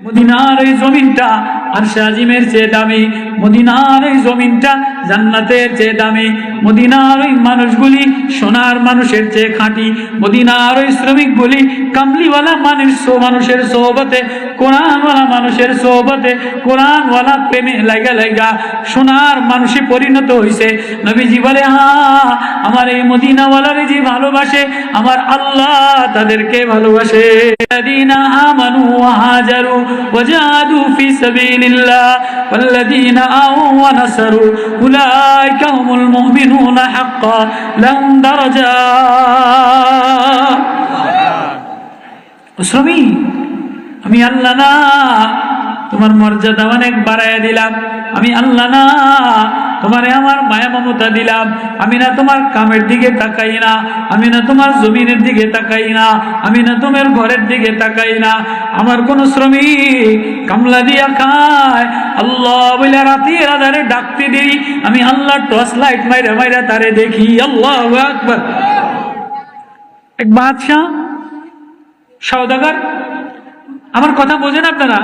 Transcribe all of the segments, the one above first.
মদিনার এই জমিনটা আরশে আজিমের চেয়ে দামি, মদিনার এই জমিনটা জান্নাতের চেয়ে দামি, মদিনার ওই মানুষগুলি সোনার মানুষের চেয়ে খাঁটি, মদিনার ওই শ্রমিকগুলি কামলিওয়ালা মানুষের সোহবতে, কোরআনওয়ালা মানুষের সোহবতে, কোরআনওয়ালা প্রেমে লাগা লাগা সোনার মানুষে পরিণত হয়েছে। নবীজি বলে, আমার এই মদিনাওয়ালারে যে ভালোবাসে আমার আল্লাহ তাদেরকে ভালোবাসে। الذين آمنوا وهاجروا وجاهدوا في سبيل الله والذين آووا ونصروا أولئك هم المؤمنون حقا لهم درجات। শ্রমিক, আমি আল্লাহ না তোমার মর্যাদা অনেক বাড়াইয়া দিলাম, আমি আল্লাহ না তোমারে আমার মায়া মমতা দিলাম, আমি না তোমার কামের দিকে তাকাই না, আমি না তোমার জমিনের দিকে তাকাই না, আমি না তোমার ঘরের দিকে তাকাই না। আমার কোন শ্রমিক কামলা দিয়া খায় আল্লাহ বলে রাতের আধারে ডাকতে দেই, আমি আল্লাহ টর্চ লাইট মাইরা মাইরা তারে দেখি। আল্লাহু আকবার। এক বাদশাহ সওদাগর, আমার কথা বোঝেন আপনারা?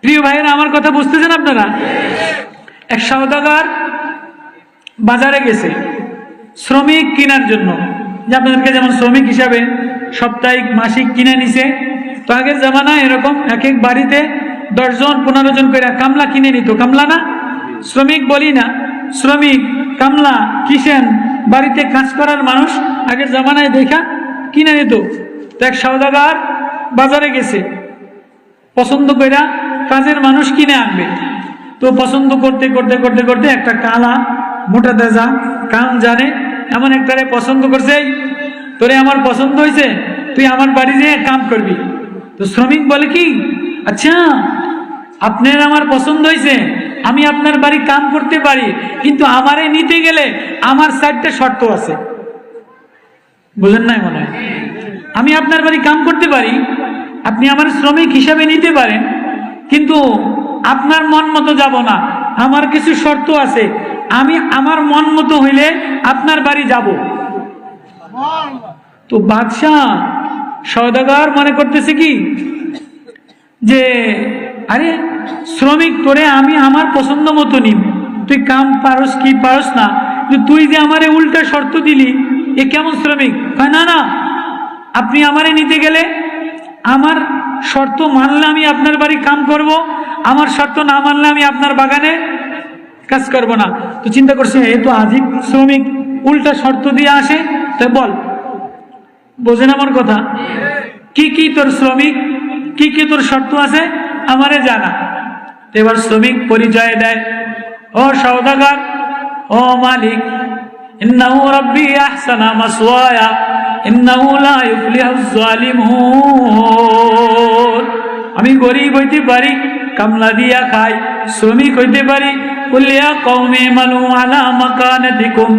প্রিয় ভাইয়েরা, আমার কথা বুঝতেছেন আপনারা? এক সওদাগর বাজারে গেছে শ্রমিক কেনার জন্য, যে আপনাদেরকে যেমন শ্রমিক হিসাবে সাপ্তাহিক মাসিক কিনে নিছে, তো আগের জামানায় এরকম এক এক বাড়িতে 10 জন 15 জন করে কামলা কিনে নিত। কামলা না, শ্রমিক বলি না, শ্রমিক কামলা কিসেন বাড়িতে কাজ করার মানুষ আগের জামানায় দেখা কিনে নিত। তো এক সওদাগর বাজারে গেছে, পছন্দ কইরা কাজের মানুষ কিনে আনবে। তো পছন্দ করতে করতে করতে করতে একটা কালা মোটা তেজা কাম জানে এমন একটারে পছন্দ করছে, তোরে আমার পছন্দ হয়েছে, তুই আমার বাড়ি যেয়ে কাম করবি। তো শ্রমিক বলে কি, আচ্ছা আপনার আমার পছন্দ হয়েছে, আমি আপনার বাড়ি কাম করতে পারি, কিন্তু আমারে নিতে গেলে আমার 4টা শর্ত আছে। বুঝেন নাই মনে হয়? আমি আপনার বাড়ি কাম করতে পারি, আপনি আমার শ্রমিক হিসাবে নিতে পারেন, কিন্তু আপনার মন মতো যাব না, আমার কিছু শর্ত আছে, আমি আমার মন মতো হইলে আপনার বাড়ি যাব। তো বাদশাহ সওদাগর মনে করতেছে কি যে আরে শ্রমিক, তোরে আমি আমার পছন্দ মতো নিব, তুই কাম পারস কি পারস না, তুই যে আমারে উল্টা শর্ত দিলি, এ কেমন শ্রমিক? না না, আপনি আমারে নিতে গেলে আমার শর্ত মানলে আমি আপনার বাড়ি কাম করব, আমার শর্ত না মানলে আমি আপনার বাগানে কাজ করব না। তো চিন্তা করছে, এ তো আজীব শ্রমিক, উল্টা শর্ত দিয়ে আসে। তাই বল, বোঝেন আমার কথা? কি কি তোর শ্রমিক, কি কি তোর শর্ত আছে আমারে জানা। এবার শ্রমিক পরিচয় দেয়, ও সওদাগর, ও মালিক, ইন্নাহু রাব্বি আহসানা মাসওয়ায়া ইন্নাহু লা ইফলিহুজ জালিমুন। আমি গরিব হইতে পারি, কামলা দিয়া খাই, শ্রমিক হইতে পারি, কুল্লিয়া কওমি মালু আলা মাকানাতিকুম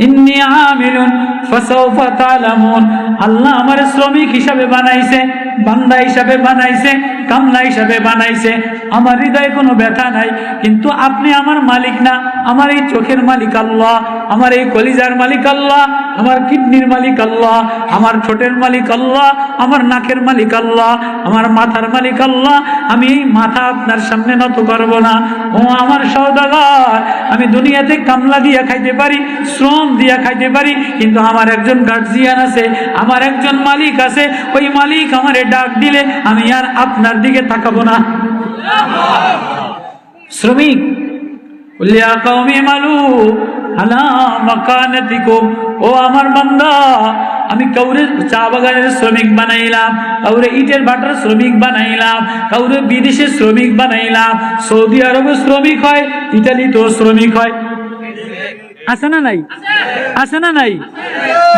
ইন্নী আমিলুন ফাসাউফা তা'লামুন। আল্লাহ আমার শ্রমিক হিসাবে বানাইছে, বান্দা হিসাবে বানাইছে, কামলা হিসাবে বানাইছে, আমার হৃদয়ে কোনো ব্যথা নাই, কিন্তু আপনি আমার মালিক না, আমার এই চোখের মালিক আল্লাহ, আমার এই কলিজার মালিক আল্লাহ, আমার কিডনির মালিক আল্লাহ, আমার ঠোঁটের মালিক আল্লাহ, আমার নাকের মালিক আল্লাহ, আমার মাথার মালিক আল্লাহ। আমি এই মাথা আপনার সামনে নত করব না। ও আমার সওদাগর, আমি দুনিয়াতে কামলা দিয়া খাইতে পারি, শ্রম দিয়া খাইতে পারি, কিন্তু আমার একজন গার্জিয়ান আছে, আমার একজন মালিক আছে, ওই মালিক আমারে ডাক দিলে আমি আর আপনার দিকে তাকাবো না। শ্রমিক, কুল্লিয়া কওমি মালু আলা মাকানাতিকুম, ও আমার বান্দা, আমি কাউরে চা বাগানের শ্রমিক বানাইলাম, কাউরে ইটের ভাটার শ্রমিক বানাইলাম, কাউরে বিদেশের শ্রমিক বানাইলাম, সৌদি আরবে শ্রমিক হয়, ইটালিতেও শ্রমিক হয়, আছে না নাই? আছে না নাই?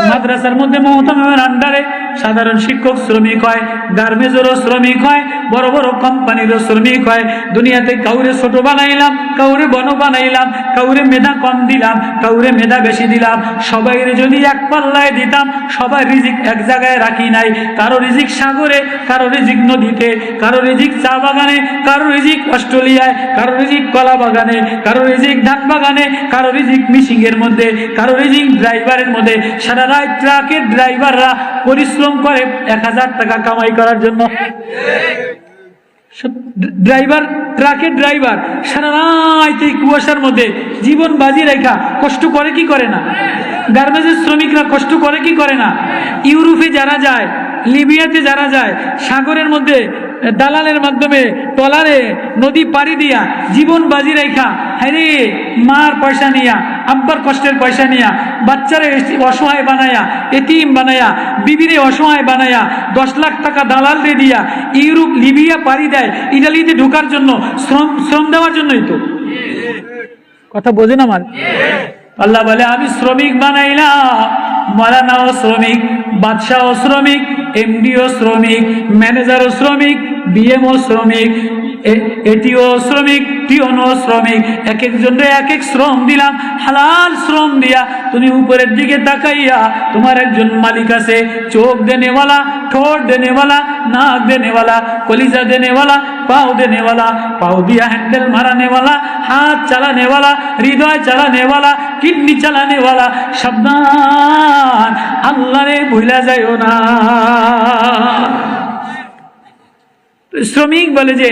মাদ্রাসার মধ্যে মুহতামিমের আন্ডারে সাধারণ শিক্ষক শ্রমিক হয়, গার্মেন্টসেরও শ্রমিক হয়, বড় বড় কোম্পানিরও শ্রমিক হয়। দুনিয়াতে কাউরে ছোট বানাইলাম, কাউরে বড় বানাইলাম, কাউরে মেধা কম দিলাম, কাউরে মেধা বেশি দিলাম, সবাইরে যদি এক পাল্লায় দিতাম, সবার রিজিক এক জায়গায় রাখি নাই। কারো রিজিক সাগরে, কারো রিজিক নদীতে, কারো রিজিক চা বাগানে, কারো রিজিক অস্ট্রেলিয়ায়, কারো রিজিক কলা বাগানে, কারো রিজিক ধান বাগানে, কারো রিজিক মিশিং এর মধ্যে, কারো রিজিক ড্রাইভারের মধ্যে। সারা রাত ট্রাকের ড্রাইভাররা পরিশ্রম করে 1000 টাকা কামাই করার জন্য। ড্রাইভার, ট্রাকের ড্রাইভার সারা রাত এই কুয়াশার মধ্যে জীবন বাজি রেখা কষ্ট করে কি করে না? গার্মেন্টসের শ্রমিকরা কষ্ট করে কি করে না? ইউরোপে যারা যায়, লিবিয়াতে যারা যায়, সাগরের মধ্যে দালালের মাধ্যমে ট্রলারে নদী পাড়ি দিয়া জীবন বাজি রেখা, হ্যারে মার পয়সা নিয়া, আব্বার কষ্টের পয়সা নিয়া, বাচ্চারে অসহায় বানায়া, এতিম বানায়া, বিবিরে অসহায় বানায়া 10 লাখ টাকা দালাল দিয়ে দিয়া ইউরোপ লিবিয়া পাড়ি দেয় ইটালিতে ঢোকার জন্য, শ্রম দেওয়ার জন্যই তো। কথা বোঝেন আমার? আল্লাহ বলে আমি শ্রমিক বানাইলাম, মাওলানাও শ্রমিক, বাদশাও শ্রমিক, এমডিও শ্রমিক, ম্যানেজারও শ্রমিক, বিএমও শ্রমিক, এটিও শ্রমিক, টিওনও শ্রমিক, এক একজনের এক এক শ্রম দিলাম। হালাল শ্রম দিয়া তুমি উপরের দিকে তাকাইয়া তোমার একজন মালিক আছে, চোখ দেনেওয়ালা, ঠোঁট দেনেওয়ালা, নাক দেনেওয়ালা, কলিজা দেনেওয়ালা, পাও দেনেওয়ালা, পাও দিয়া হ্যান্ডেল মারানেওয়ালা, হাত চালানেওয়ালা, হৃদয় চালানেওয়ালা, কিডনি চালানেওয়ালা। সাবধান, আল্লাহরে ভুলা যাইও না। শ্রমিক বলে যে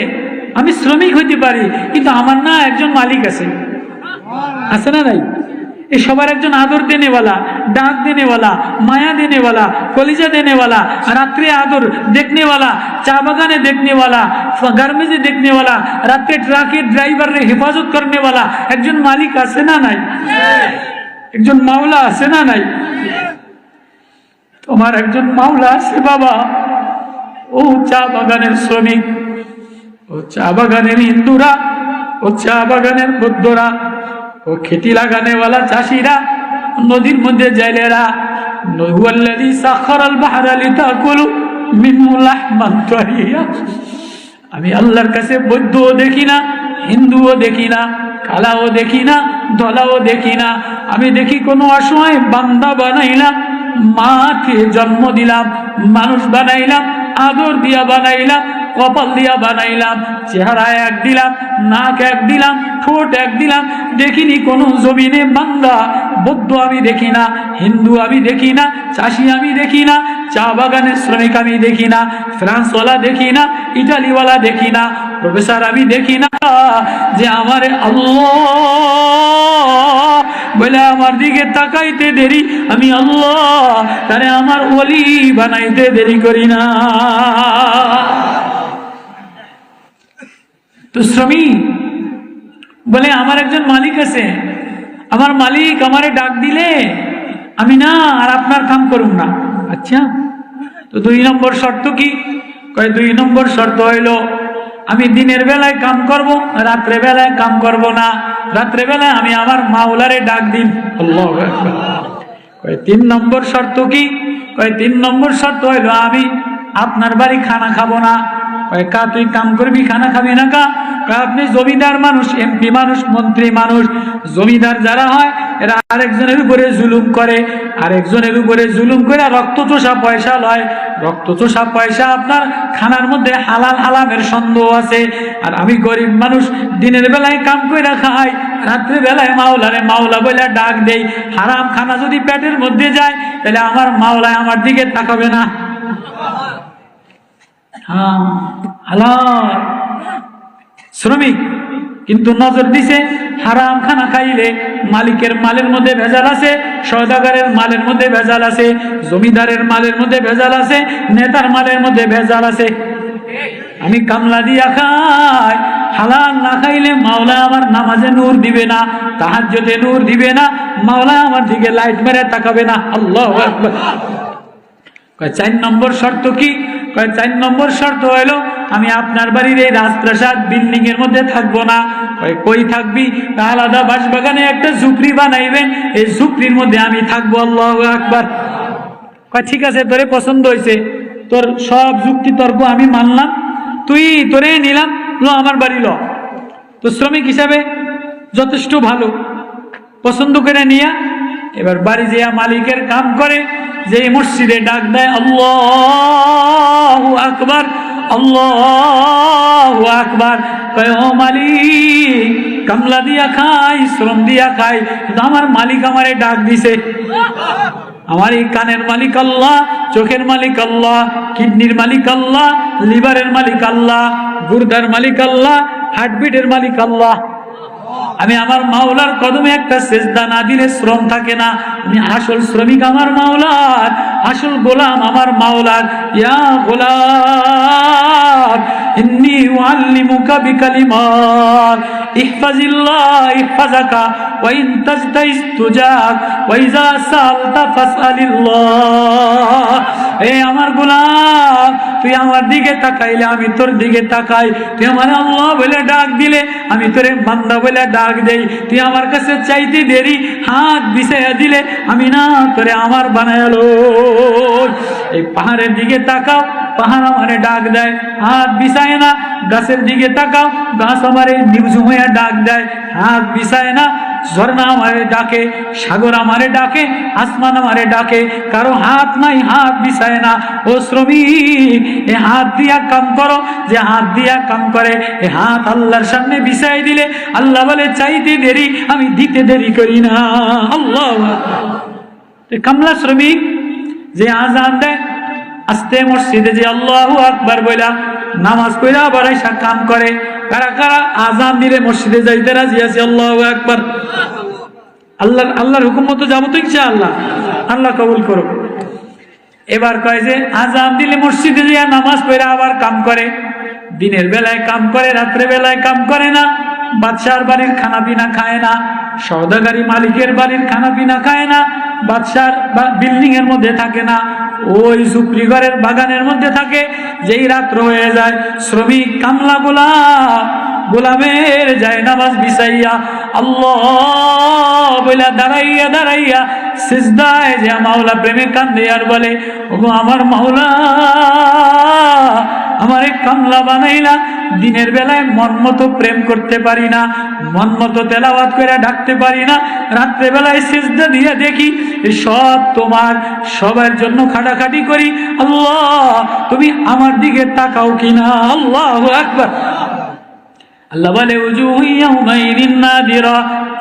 আমি শ্রমিক হইতে পারি, কিন্তু আমার না একজন মালিক আছে, আছে না নাই? এই সবার একজন আদর দেনেওয়ালা, ডাক দেনেওয়ালা, মায়া দেনেওয়ালা, কলিজা দেনেওয়ালা, রাত্রে আদর দেখনেওয়ালা, চা বাগানে দেখনেওয়ালা, গার্মেন্টসে দেখনেওয়ালা, রাত্রে ট্রাকের ড্রাইভারের হেফাজত করনেওয়ালা একজন মালিক আছে না নাই? একজন মাওলা আছে না নাই? তোমার একজন মাওলা আছে বাবা। ও চা বাগানের শ্রমিক, ও চা বাগানের হিন্দুরা, ও চা বাগানের বৌদ্ধরা, ও খেতি লাগানেওয়ালা চাষিরা, নদীর মধ্যে জেলেরা, হুয়াল্লাযী সাখারাল বাহরা লিতাকুলু মিনহু লাহমান তারিয়া। আমি আল্লাহর কাছে বৌদ্ধও দেখি না, হিন্দুও দেখি না, কালাও দেখি না, ধলাও দেখি না। আমি দেখি কোনো অসহায় বান্দা বানাইলাম, মাকে জন্ম দিলাম, মানুষ বানাইলাম, আদর দিয়া বানাইলাম, কপাল দিয়া বানাইলাম, চেহারা এক দিলাম, নাক এক দিলাম, ঠোঁট এক দিলাম। দেখিনি কোনো জমিনে বান্দা। বৌদ্ধ আমি দেখি না, হিন্দু আমি দেখি না, চাষি আমি দেখি না, চা বাগানের শ্রমিক আমি দেখি না, ফ্রান্সওয়ালা দেখি না, ইটালিওয়ালা দেখি না, প্রফেসর আমি দেখি না। যে আমার আল্লাহ বলে আমার দিকে তাকাইতে দেরি, আমি আল্লাহ তারে আমার ওলি বানাইতে দেরি করি না। তো শ্রমিক বলে আমার একজন মালিক আছে, আমার মালিক আমারে ডাক দিলে আমি না আর আপনার কাম করুম না। আচ্ছা, তো 2 নম্বর শর্ত কি? কয় 2 নম্বর শর্ত হইল আমি দিনের বেলায় কাম করব, রাত্রে বেলায় কাম করব না। রাত্রে বেলায় আমি আমার মাওলারে ডাক দিন। আল্লাহু আকবার। কয় 3 নম্বর শর্ত কি? কয় 3 নম্বর শর্ত হইল আমি আপনার বাড়ি খানা খাবো না। কয় কা তুই কাম করবি, খানা খাবি না কা? আপনি জমিদার মানুষ, এমপি মানুষ, মন্ত্রী মানুষ। জমিদার যারা হয় এরা আরেকজনের উপরে জুলুম করে, আরেকজনের উপরে জুলুম করে রক্ত চোষা পয়সা লয়। রক্ত চোষা পয়সা আপনার খানার মধ্যে হালাল হালামের সন্দেহ আছে। আর আমি গরিব মানুষ, দিনের বেলায় কাম করে খাই, রাত্রে বেলায় মাওলারে মাওলা বলে ডাক দেই। হারাম খানা যদি পেটের মধ্যে যায় তাহলে আমার মাওলায় আমার দিকে তাকাবে না। হ্যাঁ, হালাল শ্রমিক কিন্তু নজর দিছে হারাম খানা খাইলে মালিকের মালের মধ্যে ভেজাল আছে, সওদাগরের মালের মধ্যে ভেজাল আছে, জমিদারের মালের মধ্যে ভেজাল আছে, নেতার মালের মধ্যে ভেজাল আছে। আমি কামলা দিয়া খাই, হালাল না খাইলে মাওলা আমার নামাজে নূর দিবে না, তাহাজ্জুদে নূর দিবে না, মাওলা আমার দিকে লাইট মেরে তাকাবে না। আল্লাহু আকবার। কয় 4 নম্বর শর্ত কি? কয় 4 নম্বর শর্ত হইলো আমি আপনার বাড়ির এই রাজপ্রাসাদ বিল্ডিং এর মধ্যে থাকবো না। কয় কই থাকবি? আলাদা বাসবাগানে একটা ঝুপড়ি বানাইবেন, এই ঝুপড়ির মধ্যে আমি থাকবো। আল্লাহু আকবার। কয় ঠিক আছে, তোরে পছন্দ হয়েছে, তোর সব যুক্তি তর্ক আমি মানলাম, তুই তোরে নিলাম, লো আমার বাড়ি ল। তো শ্রমিক হিসাবে যথেষ্ট ভালো, পছন্দ করে নিয়া এবার বাড়ি যেয়া মালিকের কাম করে, যে মসজিদে ডাক দেয় আল্লাহু আকবার, আল্লাহু আকবার। কয় ও মালিক, কামলা দিয়া খাই, শ্রম দিয়া খাই, কিন্তু আমার মালিক আমারে ডাক দিছে। আমার এই কানের মালিক আল্লাহ, চোখের মালিক আল্লাহ, কিডনির মালিক আল্লাহ, লিভারের মালিক আল্লাহ, গুর্দার মালিক আল্লাহ, হার্টবিটের মালিক আল্লাহ। আমি আমার মাওলার কদমে একটা সেজদা না দিলে শ্রম থাকে না। আমি আসল শ্রমিক আমার মাওলার, আসল গোলাম আমার মাওলার। ইয়া গোলাম ইন্নী উআল্লিমুকা বিকালিমাত ইহফাজিল্লাহ ইহফাজাকা ওয়া ইন তাজতাইজ তুজাক ওয়া ইযা সালতা ফাসআলিল্লাহ। এ আমার গোলাম, তুই আমার দিকে তাকাইলে আমি তোর দিকে তাকাই। তুই আমার আল্লাহ বলে ডাক দিলে আমি তোরে বান্দা বলে ডাক দেই। তুই আমার কাছে চাইতে দেরি, হাত বিছাইয়া দিলে আমি না তোরে আমার বানায়ালো। এই পাহাড়ের দিকে তাকাও, পাহাড় আমারে ডাক দেয়, হাত বিছায় না। গাছের দিকে তাকাও, গাছ আমারে নিবঝুমাইয়া ডাক দেয়, হাত বিছায় না। ঝর্ণা আমারে ডাকে, সাগর আমারে ডাকে, আসমান আমারে ডাকে, কারো হাত নাই, হাত বিছায় না। ও শ্রমিক, এ হাত দিয়া কাম করো। যে হাত দিয়া কাম করে এ হাত আল্লাহর সামনে বিছাই দিলে আল্লাহ বলে চাইতে দেরি, আমি দিতে দেরি করি না। আল্লাহ কামলা শ্রমিক যে আজান দেয় আস্তে মসজিদে যে আল্লাহু আকবার বইলা নামাজ পড়া আবার এসে কাম করে। কারা কারা আজান দিলে মসজিদে যাইতে রাজি আছে? আল্লাহু আকবার। আল্লাহর হুকুম মতো যাবো তো ইনশাআল্লাহ। আল্লাহ কবুল করো। এবার কয় যে আজান দিলে মসজিদে যে নামাজ পড়া আবার কাম করে। দিনের বেলায় কাম করে, রাত্রে বেলায় কাম করে না। বাদশার বাড়ির খানা পিনা খায় না, সওদাগারি মালিকের বাড়ির খানা পিনা খায় না, বাদশার বিল্ডিং এর মধ্যে থাকে না, ওই ঝুপড়ি ঘরের বাগানের মধ্যে থাকে। যেই রাত্র হয়ে যায় শ্রমিক কামলা গোলামের যায় নামাজ বিছাইয়া আল্লাহ বইলা দাঁড়াইয়া দাঁড়াইয়া সিজদায় যে মাওলা প্রেমে কান্দে আর বলে, ওগো আমার মাওলা, আমারে কামলা বানাইলা। দিনের বেলায় মন মতো প্রেম করতে পারি না, মন মতো তেলাওয়াত করে ডাকতে পারি না। রাত্রে বেলায় সিজদা দিয়ে দেখি সব তোমার, সবার জন্য খাটাখাটি করি। আল্লাহ তুমি আমার দিকে তাকাও কিনা? আল্লাহু আকবার। আল্লাহ বলে উজুহু ইয়াউমাইদিন নাদিরা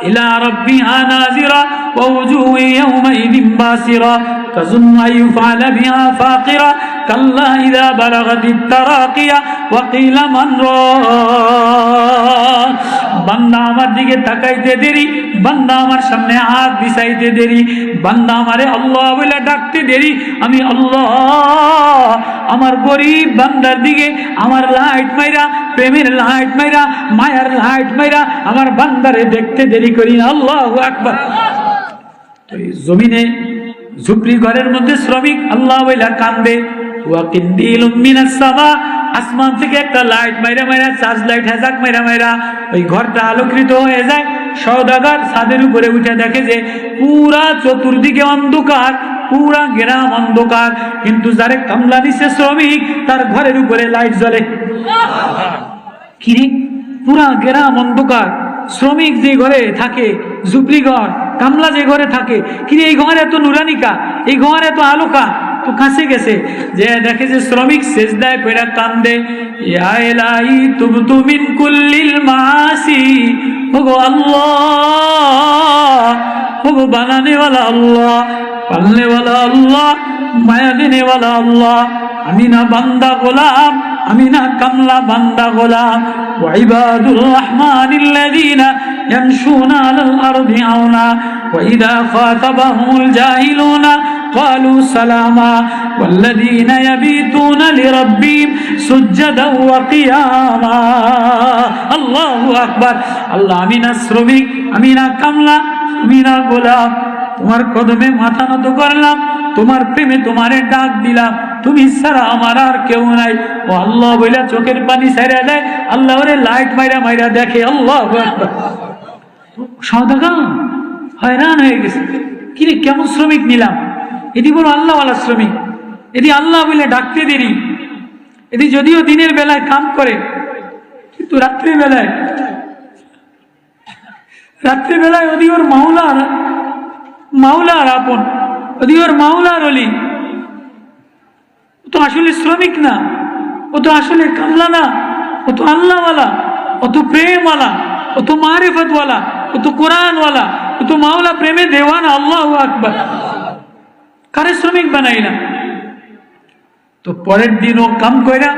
ইলা রাব্বিহা নাজিরা ওয়া উজুহু ইয়াউমাইদিন বাসিরা তাযুন্নু আন ইউফআলা বিহা ফাকিরা কাল্লা ইযা বালাগাতিত তারাকিয়া ওয়া কিলা মান রাক। বান্দা আমার দিকে তাকাইতে দেরি, বান্দা আমার সামনে হাত বিছাইতে দেরি, বান্দা আমারে আল্লাহ বলে ডাকতে দেরি, আমি আল্লাহ আমার গরিব বান্দার দিকে আমার লাইট মাইরা, প্রেমের লাইট মাইরা, মায়ার লাইট মাইরা আমার বান্দারে দেখতে দেরি করি না। আল্লাহু আকবার। তো জমিনে ঝুপড়ি ঘরের মধ্যে শ্রমিক আল্লাহ বইলা কান্দে। ওয়া কিন্দিলুম মিনাস সামা, আসমান থেকে একটা লাইট মাইরা মাইরা, চার্জ লাইট হেজাক মাইরা মাইরা ওই ঘরটা আলোকিত হয়ে যায়। সওদাগর ছাদের উপরে উঠে দেখে যে পুরা চতুর্দিকে অন্ধকার, পুরা গ্রাম অন্ধকার, কিন্তু যারে কামলা দিছে শ্রমিক তার ঘরের উপরে লাইট জ্বলে। কি পুরা গ্রাম অন্ধকার, শ্রমিক যে ঘরে থাকে, ঝুপড়ি ঘর, কামলা যে ঘরে থাকে, কি এই ঘর এত নুরানিকা, এই ঘর এত আলোকা, তো কাছে গেছে যে দেখে যে শ্রমিক সেজদায় পড়া কান্দে, ইয়া ইলাহি তুবতু মিন কুল্লিল মাসি। ওগো আল্লাহ, ওগো বানানে ওয়ালা আল্লাহ, পালনে ওয়ালা আল্লাহ, মায়া দেনে ওয়ালা আল্লাহ, আমি না বান্দা গোলাম, আমি না কামলা বান্দা গোলাম। ওয়া ইবাদুর রহমানিল্লাযীনা ইয়ামশুনা আলাল আরদি হাওনা ওয়া ইযা খাতাবাহুমুল জাহিলুনা قالوا سلاما والذين يبيتون لربهم سجدا وقياما। الله اكبر। আল্লাহ আমি না শ্রমিক, আমি না কামলা, আমি না গোলাম, তোমার কদমে মাথা নত করলাম, তোমার প্রেমে তোমারে ডাক দিলাম, তুমি ছাড়া আমার আর কেউ নাই। ও আল্লাহ বইলা চোখের পানি ছাইরা দেয়, আল্লাহ ওরে লাইট মাইরা মাইরা দেখে। আল্লাহু আকবার। সওদাগর হয়রান হয়ে গেছে, কিরে কেমন শ্রমিক নিলাম, এটি বড় আল্লাহওয়ালা শ্রমিক, এটি আল্লাহ বলে ডাকতে দেরি, এটি যদিও দিনের বেলায় কাম করে, কিন্তু রাত্রিবেলায় ওদি ওর মাওলার আপন, ওদি ওর মাওলার অলি। ও তো আসলে শ্রমিক না, ও তো আসলে কামলা না, ও তো আল্লাহওয়ালা, ও তো প্রেমওয়ালা, ও তো মারিফতওয়ালা, ও তো কোরআনওয়ালা, ও তো মাওলা প্রেমে দেওয়ানা। আল্লাহু আকবার। কারে শ্রমিক বানাইলাম? তো পরের দিন ও কাম কইরা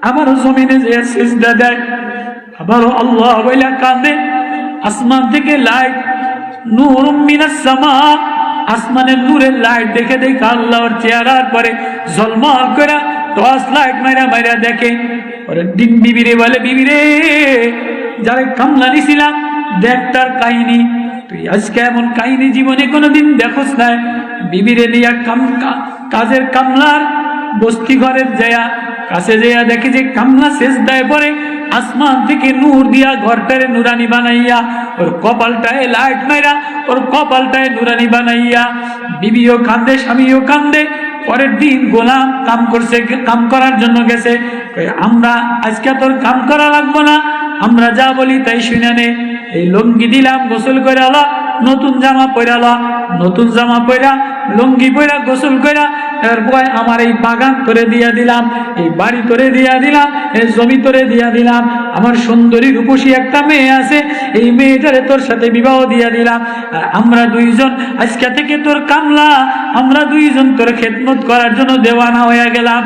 আবারও জমিনে যে সিজদা দেয়, আবারও আল্লাহ বইলা কাঁদে। আসমান থেকে লাইট, নূরুম মিনাস সামা, আসমানের নূরের লাইট দেখে দেখে আল্লাহর চেহারার পরে ঝলমল করে টর্চ লাইট মাইরা মাইরা দেখে। পরে দিন বিবিরে বলে, বিবিরে যারে কামলা নিছিলাম দেখ তার কাহিনী, তুই আজকে এমন কাহিনী জীবনে কোনোদিন দেখোস নাই। বিবিরে নিয়া কাজের কামলার বস্তি ঘরের যায়া কাছে যাইয়া দেখে যে কামলা সেজদায় পড়ে, আসমান থেকে নূর দিয়া ঘরটারে নুরানি বানাইয়া ওর কপালটায় লাইট মাইরা ওর কপালটায় নুরানি বানাইয়া। বিবিও কান্দে, স্বামীও কান্দে। পরের দিন গোলাম কাম করছে, কাম করার জন্য গেছে। আমরা আজকে তোর কাম করা লাগবো না, আমরা যা বলি তাই শুনে নে। এই লুঙ্গি দিলাম, গোসল করে আলা, নতুন জামা পরালা, নতুন জামা পরা লুঙ্গি পরা গোসল করা, এরপর আমার এই বাগান তোরে দিয়া দিলাম, এই বাড়ি তোরে দিয়া দিলাম, এই জমি তোরে দিয়া দিলাম। আমার সুন্দরী রূপসী একটা মেয়ে আছে, এই মেয়েটারে তোর সাথে বিবাহ দিয়া দিলাম। আর আমরা দুইজন আজকে থেকে তোর কামলা, আমরা দুইজন তোর খেদমত করার জন্য দেওয়ানা হয়ে গেলাম।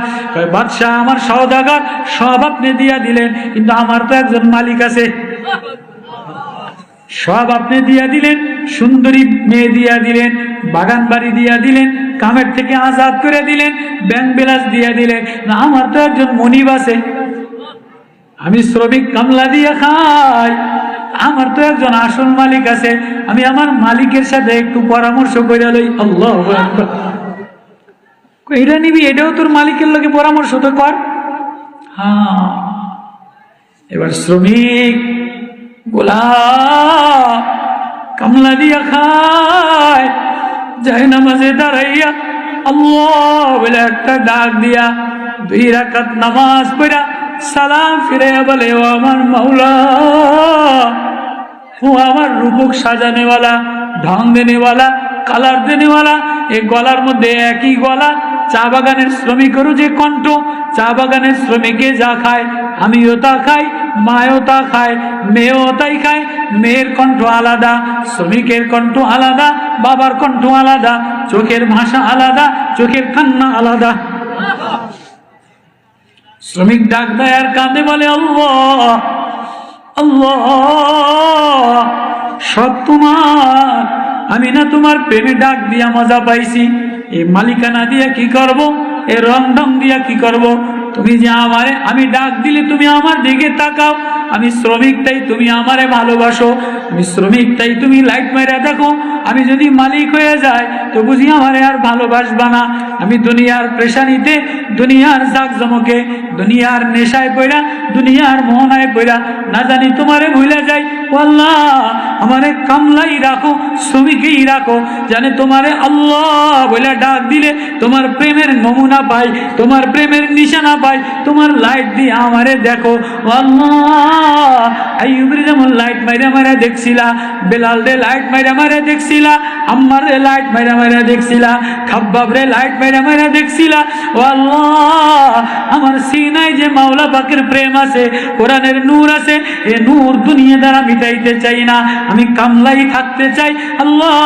বাদশাহ আমার সওদাগর সব আপনি দিয়া দিলেন, কিন্তু আমার তো একজন মালিক আছে, সব আপনি দিয়া দিলেন, সুন্দরী মেয়ে দিয়া দিলেন, বাগান বাড়ি দিয়া দিলেন, কামের থেকে আজাদ করে দিলেন, ব্যাংক বিলাস দিয়া দিলেন, না আমার তো একজন মনিব আছে, আমি শ্রমিক কামলা দিয়া খাই, আমার তো একজন আসল মালিক আছে, আমি আমার মালিকের সাথে একটু পরামর্শ করে লই। আল্লাহু আকবার। এটা নিবি, এটাও তোর মালিকের লোকে পরামর্শ তো কর। হ্যাঁ, এবার শ্রমিক গোলাম কামলা দিয়া খায়, যাই নামাজে দাঁড়াইয়া আল্লাহ বলে একটা ডাক দিয়া 2 রাকাত নামাজ পড়া সালাম ফিরাইয়া বলে, ও আমার মাওলা, ও আমার রূপক সাজানেওয়ালা, ঢং দেনেওয়ালা, কালার দেনেওয়ালা। এই গলার মধ্যে একই গলা, চা বাগানের শ্রমিকেরও যে কণ্ঠ, চা বাগানের শ্রমিকে যা খায় আমিও তা খাই, মায়ও তা খায়, মেয়েও তাই খায়। মেয়ের কণ্ঠ আলাদা, শ্রমিকের কণ্ঠ আলাদা, বাবার কণ্ঠ আলাদা, চোখের ভাষা আলাদা, চোখের কান্না আলাদা। শ্রমিক ডাক দেয় আর কাঁদে বলে, আল্লাহ আল্লাহ, সব তোমার, আমি না তোমার প্রেমে ডাক দিয়া মজা পাইছি, এই মালিকানা দিয়া কি করব, এ রং ঢং দিয়া কি করব? তুমি যে আমারে, আমি ডাক দিলে তুমি আমার দিকে তাকাও, আমি শ্রমিক তাই তুমি আমারে ভালোবাসো, আমি শ্রমিক তাই তুমি লাইট মাইরা দেখো, আমি যদি মালিক হয়ে যায় তো বুঝি আমারে আর ভালোবাসবা না। আমি দুনিয়ার প্রেশানিতে, দুনিয়ার জাকজমকে, দুনিয়ার নেশায় পড়া, দুনিয়ার মোহনায় পড়া না জানি তোমারে ভুলে যাই। আল্লাহ আমারে কামলাই রাখো, শ্রমিকেই রাখো, জানে তোমারে আল্লাহ বলে ডাক দিলে তোমার প্রেমের নমুনা পাই, তোমার প্রেমের নিশানা পাই, তোমার লাইট দিয়ে আমারে দেখো। আল্লাহ আইয়ুবের যেমন লাইট মাইরা মাইরা দেখছিলা, বেলাল রে লাইট মাইরা মাইরা দেখছিলা, আম্মার রে লাইট মাইরা মাইরা দেখছিলা, খাব্বাব রে লাইট মাইরা মাইরা দেখছিলা। ও আল্লাহ আমার সিনায় যে মাওলা পাকের প্রেম আছে, কোরআনের নূর আছে, এ নূর দুনিয়া দ্বারা মিটাইতে চাই না, আমি কামলাই থাকতে চাই। আল্লাহ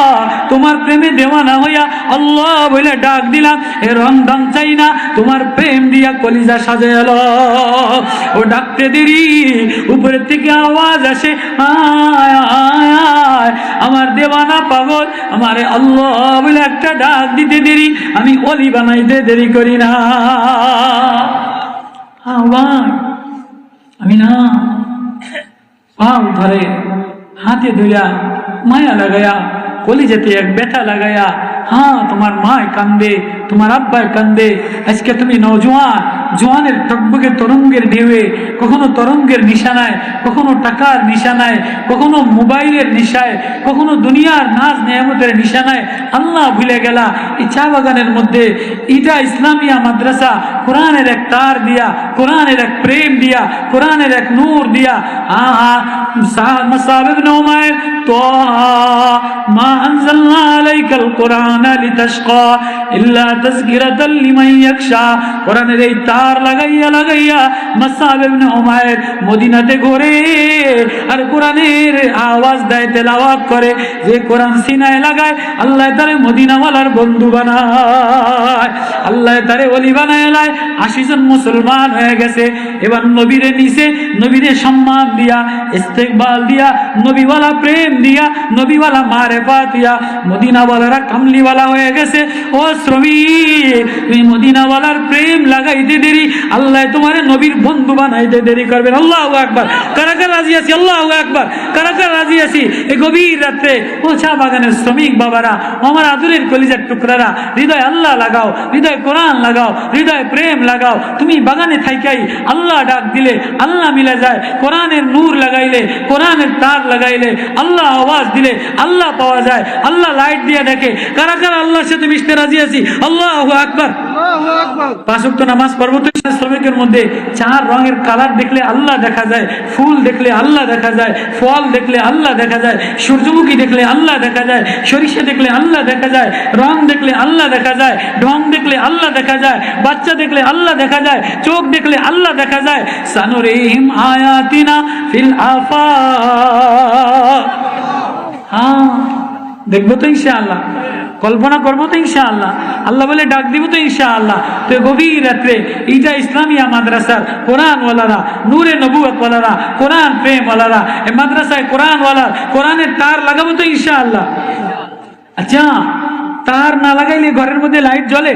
তোমার প্রেমে দেওয়ানা হইয়া আল্লাহ বলে ডাক দিলাম, এ রং ঢং চাই না, তোমার প্রেম দিয়া কলিজা সাজালো। ও ডাকতে দেরি, উপরের থেকে আওয়াজ আসে, আয় আয় আয়, আমার দেওয়ানা পাগল আমারে আল্লাহ বলে একটা ডাক দিতে দেরি, আমি অলি বানাইতে দেরি করি না। আমি না পাও ধরে হাতে ধরিয়া মায়া লাগায়া, কলিজাতে এক ব্যথা লাগায়া, হ্যাঁ তোমার মায় কান্দে, তোমার আব্বায় কান্দে, আজকে তুমি নওজোয়ান, জোয়ানের টকবকে তরঙ্গের ঢেউয়ে, কখনো তরঙ্গের নিশানায়, কখনো টাকার নিশানায়, কখনো মোবাইলের নিশায়, কখনো দুনিয়ার নাজ নিয়ামতের নিশানায় আল্লাহ ভুলে গেলা। এই চা বাগানের মধ্যে এটা ইসলামিয়া মাদ্রাসা, কোরআনের এক তার দিয়া, কোরআনের এক প্রেম দিয়া, কোরআনের এক নূর দিয়া, মাসাব ইবনে উমাইর তাহা মা আনজালনা আলাইকাল কুরআনা লিতাশকা ইল্লা তাযকিরাতাল লিমান ইয়াখশা। কোরআনের এই তার লাগাইয়া লাগাইয়া মুসআব ইবনে উমাইর মদিনাতে ঘোরে আর কোরআনের আওয়াজ দেয়, তেলাওয়াত করে। যে কোরআন সিনায় লাগায় আল্লাহ তারে মদিনাওয়ালার বন্ধু বানায়, আল্লাহ তারে ওলি বানায় লাই। ৮০ জন মুসলমান হয়ে গেছে। এবার নবীরে নিচে, নবীরে সম্মান দিয়া, ইস্তেকবাল দিয়া, নবীওয়ালা প্রেম দিয়া, নবীওয়ালা মারেফাত দিয়া মদিনাওয়ালারা কামলিওয়ালা হয়ে গেছে। ও শ্রমিক, তুমি মদিনাওয়ালার প্রেম লাগাইতে দেরি, আল্লাহ তোমারে নবীর বন্ধু বানাইতে দেরি করবেন। আল্লাহু আকবার। কারা কারা রাজি আছি? আল্লাহু আকবার। কারা কারা রাজি আছি? এই গভীর রাত্রে ও চা বাগানের শ্রমিক বাবারা, আমার আদুরের কলিজার টুকরারা, হৃদয় আল্লাহ লাগাও, হৃদয় কোরআন লাগাও, হৃদয় প্রেম লাগাও। তুমি বাগানে থাইকাই আল্লাহ ডাক দিলে আল্লাহ মিলে যায়। কোরআনের নূর লাগাইলে, কোরআনের তার লাগাইলে, আল্লাহ আওয়াজ দিলে আল্লাহ পাওয়া যায়। আল্লাহ লাইট দিয়ে দেখে। কারা কারা আল্লাহর সাথে মিশতে রাজি আছি? আল্লাহু আকবার। পাঁচ ওয়াক্ত নামাজ পড়বো তো। শ্রমিকের মধ্যে 4 রঙের কালার দেখলে আল্লাহ দেখা যায়, ফুল দেখলে আল্লাহ দেখা যায়, ফল দেখলে আল্লাহ দেখা যায়, সূর্যমুখী দেখলে আল্লাহ দেখা যায়, সরিষা দেখলে আল্লাহ দেখা যায়, রং দেখলে আল্লাহ দেখা যায়, ঢং দেখলে আল্লাহ দেখা যায়, বাচ্চা দেখলে আল্লাহ দেখা যায়, চোখ দেখলে আল্লাহ দেখা যায়। সানুরিহিম আয়াতিনা ফিল আফাক। হ্যাঁ, দেখবো তো ইনশাআল্লাহ, কল্পনা করবো তো ইনশাআল্লাহ, আল্লাহ বলে ডাক দিব তো ইনশাআল্লাহ। তো গভীর রাত্রে এইটা ইসলামিয়া মাদ্রাসার কোরআনওয়ালারা, নূরে নবুয়তওয়ালারা, কোরআন প্রেমওয়ালারা, এই মাদ্রাসায় কোরআনওয়ালার কোরআনের তার লাগাবো তো ইনশাআল্লাহ। আচ্ছা, তার না লাগাইলে ঘরের মধ্যে লাইট জ্বলে?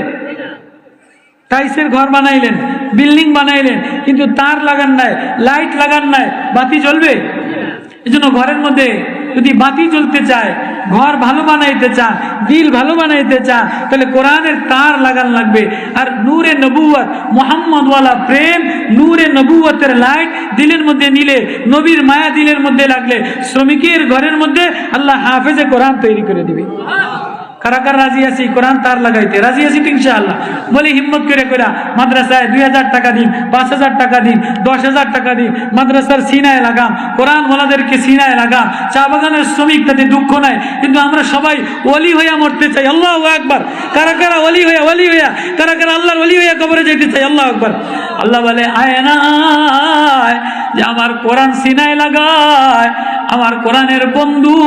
টাইসের ঘর বানাইলেন, বিল্ডিং বানাইলেন, কিন্তু তার লাগান নাই, লাইট লাগান নাই, বাতি জ্বলবে? এই জন্য ঘরের মধ্যে যদি বাতি জ্বলতে চায়, ঘর ভালো বানাইতে চান, দিল ভালো বানাইতে চান, তাহলে কোরআনের তার লাগান লাগবে। আর নূরে নবুয়ত, মুহাম্মদওয়ালা প্রেম, নূরে নবুয়তের লাইট দিলের মধ্যে নিলে, নবীর মায়া দিলের মধ্যে লাগলে, শ্রমিকের ঘরের মধ্যে আল্লাহ হাফেজে কোরআন তৈরি করে দিবে। কারা কারা রাজি আছি কোরআন তার লাগাইতে? রাজি আছি ইনশাআল্লাহ। বলি হিম্মত করে কইরা মাদ্রাসায় 2000 টাকা দিন, 5000 টাকা দিন, 10,000 টাকা দিন, মাদ্রাসার সিনায় লাগাম, কোরআন ওয়ালাদেরকে সিনায় লাগাম। চা বাগানের শ্রমিক, তাতে দুঃখ নাই, কিন্তু আমরা সবাই ওলি হইয়া মরতে চাই। আল্লাহু আকবার। কারা কারা ওলি হইয়া, কারা কারা আল্লাহর ওলি হইয়া কবরে যেতে চাই? আল্লাহু আকবার। আল্লাহ বলে আয় না, যে আমার কোরআন সিনায় লাগায়, আমার কোরআনের বন্ধু।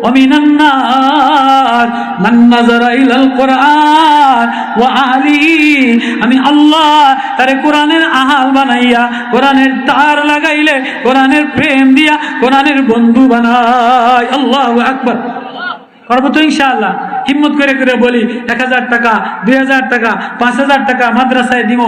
ومن الناس من نظر إلى القرآن وأهله। আমি আল্লাহ তারে কোরআনের আহাল বানাইয়া, কোরআনের তার লাগাইলে, কোরআনের প্রেম দিয়া কোরআনের বন্ধু বানাই। আল্লাহু আকবার। করবো তো ইনশাআল্লাহ। হিম্মত করে করে বলি 1000 টাকা, 2000 টাকা, 5000 টাকা মাদ্রাসায় দিব।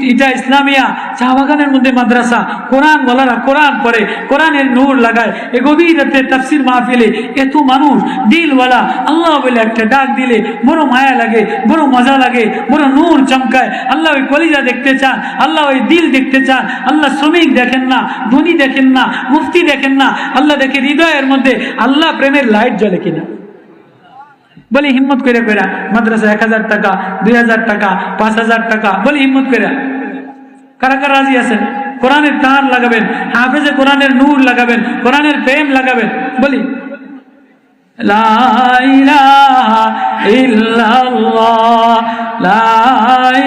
এইটা ইসলামিয়া চা বাগানের মধ্যে মাদ্রাসা, কোরআন ওয়ালারা কোরআন পড়ে, কোরআনের নূর লাগায়। এ গভীর রাতে তাফসীর মাহফিলে এত মানুষ দিলওয়ালা আল্লাহ বলে একটা ডাক দিলে বড় মায়া লাগে, বড় মজা লাগে, বড় নূর চমকায়। আল্লাহ ওই কলিজা দেখতে চান, আল্লাহ ওই দিল দেখতে চান। আল্লাহ শ্রমিক দেখেন না, ধনী দেখেন না, মুফতি দেখেন না, আল্লাহ দেখে হৃদয়ের মধ্যে আল্লাহ প্রেমের লাইট জ্বলে কিনা। বলি হিম্মত করে কইরা মাদ্রাসা 1000 টাকা, 2000 টাকা, 5000 টাকা, বলি হিম্মত করে। কারা কারা রাজি আছেন? কোরআনের তার লাগাবেন, হাফেজে কোরআনের নূর লাগাবেন, কোরআনের প্রেম লাগাবেন। বলি লা ইলাহা ইল্লাল্লাহ, লা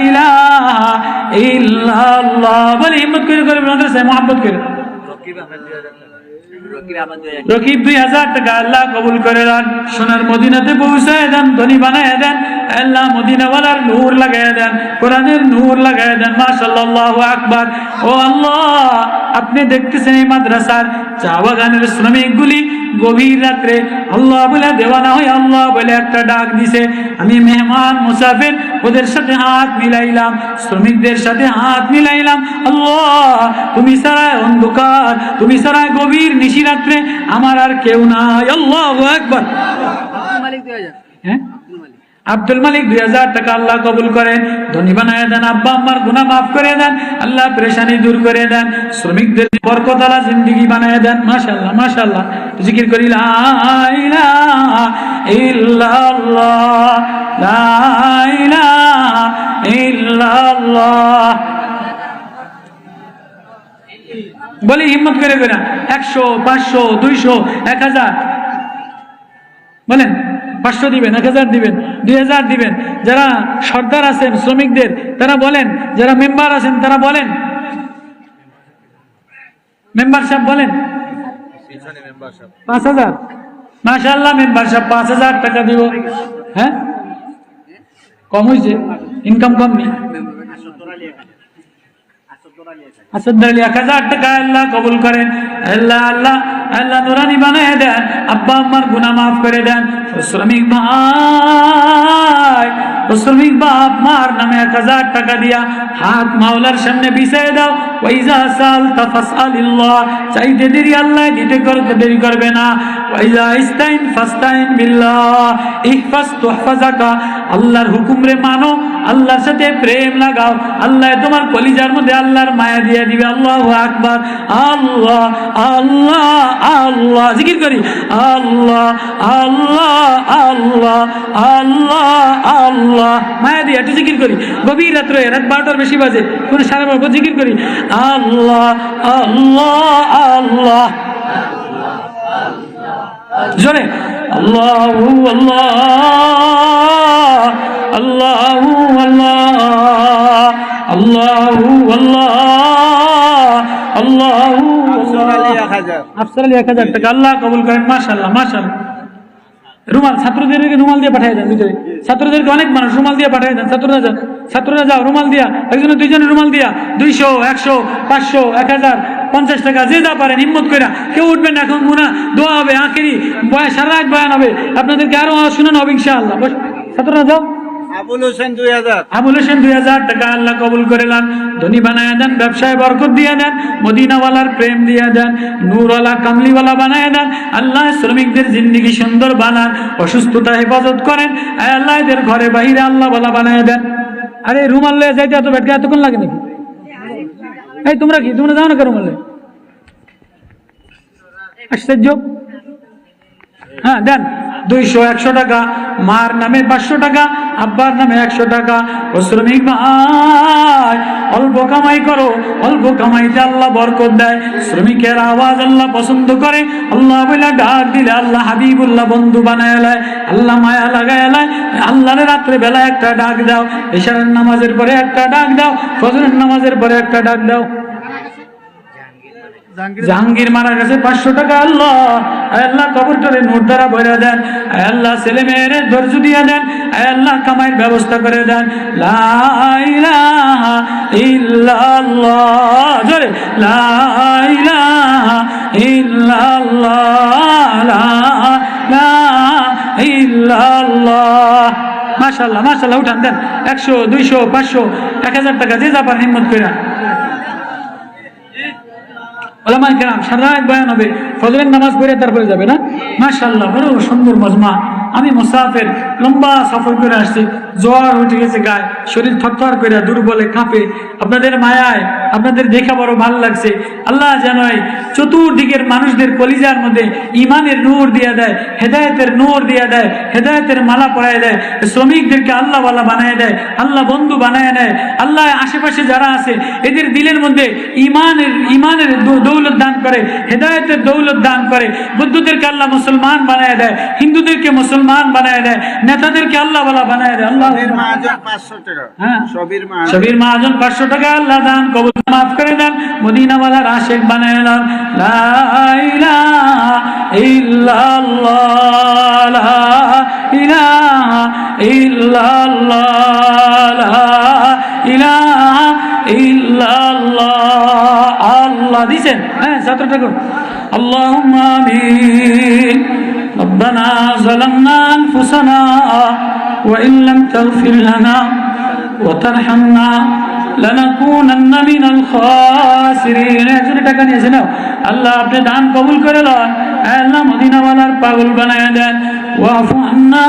ইলাহা ইল্লাল্লাহ। বলি হিম্মত করে করে মাদ্রাসায় মোহাব্বত করে। রকিব 2000 টাকা আল্লাহ কবুল করে দেন, সোনার মদিনাতে পৌঁছায় দেন, ধনী বানায় দেন। আল্লাহ মদিনাওয়ালার নূর লাগায় দেন, কোরআনের নূর লাগায় দেন। মাশাআল্লাহ, আল্লাহু আকবার। ও আল্লাহ, আপনি দেখতেছেন এই মাদ্রাসার চা বাগানের শ্রমিকগুলি গভীর রাত্রে আল্লাহ বলে দেওয়ানা হয়, আল্লাহ বলে একটা ডাক দিছে। আমি মেহমান মুসাফির, ওদের সাথে হাত মিলাইলাম, শ্রমিকদের সাথে হাত মিলাইলাম। আল্লাহ, তুমি ছাড়া অন্ধকার, তুমি ছাড়া গভীর নিশি রাত্রে আমার আর কেউ নাই। আল্লাহু আকবার। হ্যাঁ, আব্দুল মালিক 2000 টাকা আল্লাহ কবুল করেন, ধনী বানায় দেন, আব্বা আম্মার গুনাহ মাফ করে দেন, আল্লাহ পেরেশানি দূর করে দেন, শ্রমিকদের বরকতওয়ালা জিন্দেগি বানায় দেন। মাশাআল্লাহ, মাশাআল্লাহ। জিকির করি লা ইলাহা ইল্লাল্লাহ, লা ইলাহা ইল্লাল্লাহ। বলি হিম্মত করে করে 100, 500, 200, 1000 বলেন। 500 দিবেন, 1000 দিবেন, 2000 দিবেন। যারা সর্দার আছেন শ্রমিকদের তারা বলেন, যারা মেম্বার আছেন তারা বলেন, মেম্বার সাহেব বলেন 5000। মাশাআল্লাহ, মেম্বার সাহেব 5000 টাকা দিব। হ্যাঁ, কম হয়েছে, ইনকাম কম নেই। 1000 টাকা আল্লাহ কবুল করেন। আল্লাহ আল্লাহ আল্লাহ নুরানি বানায় দেন, আব্বা আম্মার গুনাহ মাফ করে দেন। শ্রমিক ভাই, শ্রমিক বাপ মার নামে 1000 টাকা দিয়া হাত মাওলার সামনে বিছিয়ে দাও। ওয়াইজা সালতা ফাসআলিল্লাহ, চাইতে দেরি আল্লাহ দিতে দেরি করবে না। ওয়াইজা ইস্তাইন ফাস্তাইন বিল্লাহ ইহফাজ তুহফাজাকা, আল্লাহর হুকুম রে মানো, আল্লাহর সাথে প্রেম লাগাও, আল্লাহ তোমার কলিজার মধ্যে আল্লাহর মায়া দিয়ে দিবে। আল্লাহু আকবার, আল্লাহ আল্লাহ আল্লাহ, জিকির করি আল্লাহ আল্লাহ আল্লাহ আল্লাহ আল্লাহ, মায়া দিয়ে একটু জিকির করি। গভীর রাত্রে, রাত 12টার বেশি বাজে, কোন সারা বছর জিকির করি আল্লাহ আল্লাহ আল্লাহ, জোরে আল্লাহু আল্লাহ আল্লাহু আল্লাহ আল্লাহু আল্লাহ আল্লাহু আফসার আলী 1000 টাকা আল্লাহ কবুল করেন। মাশাআল্লাহ মাশাআল্লাহ। রুমাল ছাত্রদেরকে রুমাল দিয়ে পাঠিয়ে দেন, ভিতরে ছাত্রদেরকে অনেক মানুষ রুমাল দিয়ে পাঠিয়ে দেন। ছাত্ররা যাও রুমাল দিয়া, একজনে দুইজনের রুমাল দিয়া 200, 100, 500, 1000, 50 টাকা, যে যা পারেন হিম্মত করে। কেউ উঠবেন না, এখন গুনাহ দোয়া হবে, আখেরি বয়ান, সারা রাত বয়ান হবে, আপনাদেরকে আরো শোনানো হবে ইনশাআল্লাহ। ছাত্ররা যাও। আবুল হোসেন 2000 টাকা আল্লাহ কবুল করে দেন, ধনী বানায় দেন, ব্যবসায় বরকত দিয়ে দেন, মদিনাওয়ালার প্রেম দিয়ে দেন, নূরওয়ালা কামলিওয়ালা বানায় দেন। আল্লাহ শ্রমিকদের জিন্দেগি সুন্দর বানান, অসুস্থতা হেফাজত করেন। আল্লাহ এদের ঘরে বাহিরে আল্লাহ ওয়ালা বানায় দেন। আরে রুমাল লয়ে যাইতে এত ব্যাটকে এতক্ষণ লাগে নাকি? এই তোমরা কি, তোমরা যাও না কেন রুমাল? আশ্চর্য। হ্যাঁ দেন 200, 100 টাকা, মার নামে 500 টাকা, আব্বার নামে 100 টাকা। ও শ্রমিক ভাই, অল্প কামাই করো, অল্প কামাইতে আল্লাহ বরকত দেয়। শ্রমিকের আওয়াজ আল্লাহ পছন্দ করে, আল্লাহ বলে ডাক দিলে আল্লাহ হাবিবুল্লাহ বন্ধু বানায় লায়, আল্লাহ মায়া লাগায় লায়। আল্লাহরে রাত্রে বেলা একটা ডাক দাও, ইশারের নামাজের পরে একটা ডাক দাও, ফজরের নামাজের পরে একটা ডাক দাও। জাহাঙ্গীর মারা গেছে 500 টাকা আল্লাহ আল্লাহ কবরটারে নূর দ্বারা ভরে দেন। আল্লাহ ছেলে মেয়ের ধৈর্য দিয়ে দেন, আল্লাহ কামাইয়ের ব্যবস্থা করে দেন। লা ইলাহা ইল্লাল্লাহ, জোরে লা ইলাহা ইল্লাল্লাহ লা ইলাহা ইল্লাল্লাহ। মাশাআল্লাহ মাশাআল্লাহ, উঠান দেন 100, 200, 500, 1000 টাকা, যে যা পারেন হিম্মত করে। ওলামায়ে কেরাম সারা রাত বয়ান হবে, ফজরের নামাজ পড়ে তারপরে যাবে না? মাশাআল্লাহ, বড় সুন্দর মজমা। আমি মুসাফির, লম্বা সফর করে আসছি, জ্বর উঠে গেছে গায়ে, শরীর থরথর করে দুর্বলে কাঁপে। আপনাদের মায়ায় আপনাদের দেখা বড় ভালো লাগছে। আল্লাহ যেন চতুর্দিকের মানুষদের কলিজার মধ্যে ইমানের নূর দিয়ে দেয়, হেদায়েতের নূর দিয়ে দেয়, হেদায়েতের মালা পরায় দেয়। শ্রমিকদেরকে আল্লাহ ওয়ালা বানায় দেয়, আল্লাহ বন্ধু বানায় দেয়। আল্লাহ আশেপাশে যারা আছে এদের দিলের মধ্যে ইমানের দৌলত দান করে, হেদায়েতের দৌলত দান করে। বৌদ্ধদেরকে আল্লাহ মুসলমান বানায় দেয়, হিন্দুদেরকে মুসলমান বানায় দেয়, নেতাদেরকে আল্লাহ ওয়ালা বানায় দেয়। আল্লাহ শবীর মাহাজন 500 টাকা আল্লাহ দান কবুল মাফ করে দেন, মদিনাওয়ালার আশিক বানায় দেন। লা ইলাহা ইল্লাল্লাহ লা ইলাহা ইল্লাল্লাহ লা ইলাহা ইল্লাল্লাহ। আল্লাহ দিছেন, হ্যাঁ 17 টাকা। আল্লাহুম্মা আমিন। ربنا ظلمنا أنفسنا وإن لم تغفر لنا وترحمنا لنكونن من الخاسرين। একজনে টাকা নিয়েছে নাও, আল্লাহ আপনি দান কবুল করে লন, আল্লাহ মদিনাওয়ালার পাগল বানায় দেন। ওয়াফু আন্না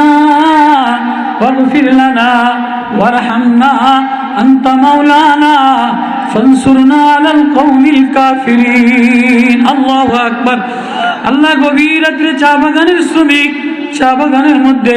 ওয়াগফির লানা ওয়ারহামনা আনতা মাওলানা ফানসুরনা আলাল কওমিল কাফিরিন। আল্লাহু আকবার। আল্লাহ গভীর রাত্রে চা বাগানের শ্রমিক, চা বাগানের মধ্যে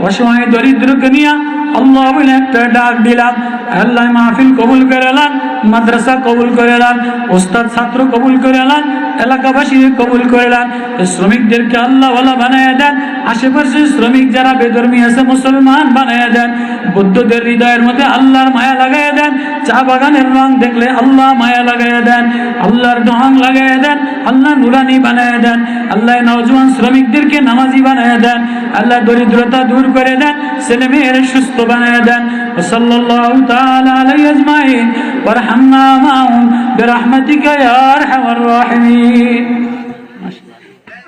অসহায় দরিদ্রকে নিয়ে আল্লাহ বলে একটা ডাক দিলাম। আল্লাহ মাহফিল কবুল করে নেন, মাদ্রাসা কবুল করে নেন, ওস্তাদ ছাত্র কবুল করে নেন, এলাকাবাসী কবুল করে নেন। শ্রমিকদেরকে আল্লাহ ওয়ালা বানায় দেন, আশেপাশে শ্রমিক যারা বেধর্মী আছে মুসলমান বানায় দেন। বুদ্ধদের হৃদয়ের মধ্যে আল্লাহর মায়া লাগাই দেন, চা বাগানের রং দেখলে আল্লাহ মায়া লাগাই দেন, আল্লাহর ঢং লাগাই দেন, আল্লাহ নুরানি বানায় দেন। আল্লাহ নওজোয়ান শ্রমিকদেরকে নামাজি বানায় দেন, আল্লাহ দরিদ্রতা দূর করে দেন, ছেলে মেয়ের সুস্থ বানায় দেন। সাল্লাল্লাহু তাআলা আলাইহি আজমাইন ওয়ারহামনা মাহুম বিরহমাতিকা ইয়া আরহামার রাহিমিন।